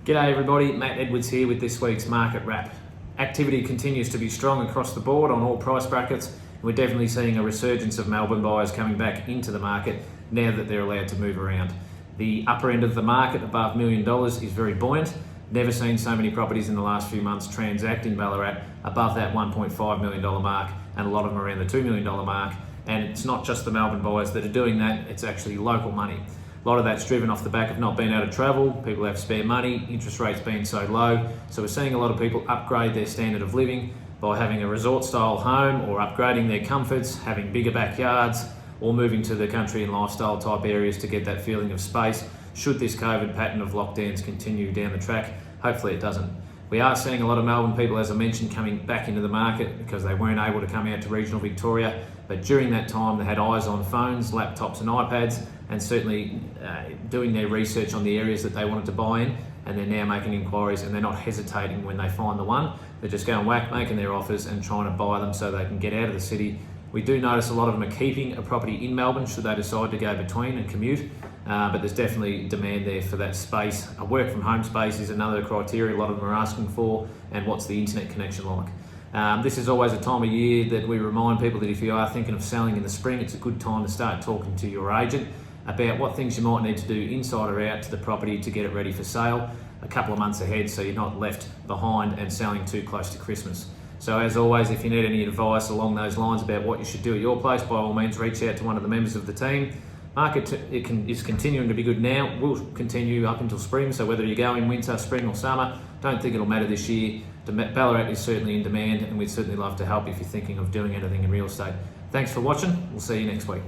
G'day everybody, Matt Edwards here with this week's Market Wrap. Activity continues to be strong across the board on all price brackets. We're definitely seeing a resurgence of Melbourne buyers coming back into the market now that they're allowed to move around. The upper end of the market, above $1 million, is very buoyant. Never seen so many properties in the last few months transact in Ballarat above that $1.5 million mark, and a lot of them around the $2 million mark. And it's not just the Melbourne buyers that are doing that, it's actually local money. A lot of that's driven off the back of not being able to travel. People have spare money, interest rates being so low. So we're seeing a lot of people upgrade their standard of living by having a resort style home or upgrading their comforts, having bigger backyards, or moving to the country and lifestyle type areas to get that feeling of space. Should this COVID pattern of lockdowns continue down the track, hopefully it doesn't. We are seeing a lot of Melbourne people, as I mentioned, coming back into the market because they weren't able to come out to regional Victoria. But during that time, they had eyes on phones, laptops and iPads, and certainly doing their research on the areas that they wanted to buy in. And they're now making inquiries, and they're not hesitating when they find the one. They're just going whack, making their offers and trying to buy them so they can get out of the city. We do notice a lot of them are keeping a property in Melbourne should they decide to go between and commute. But there's definitely demand there for that space. A work from home space is another criteria a lot of them are asking for, and what's the internet connection like. This is always a time of year that we remind people that if you are thinking of selling in the spring, it's a good time to start talking to your agent about what things you might need to do inside or out to the property to get it ready for sale a couple of months ahead, so you're not left behind and selling too close to Christmas. So as always, if you need any advice along those lines about what you should do at your place, by all means reach out to one of the members of the team. Market is continuing to be good now, will continue up until spring, so whether you go in winter, spring or summer, don't think it'll matter this year. Ballarat is certainly in demand, and we'd certainly love to help if you're thinking of doing anything in real estate. Thanks for watching, we'll see you next week.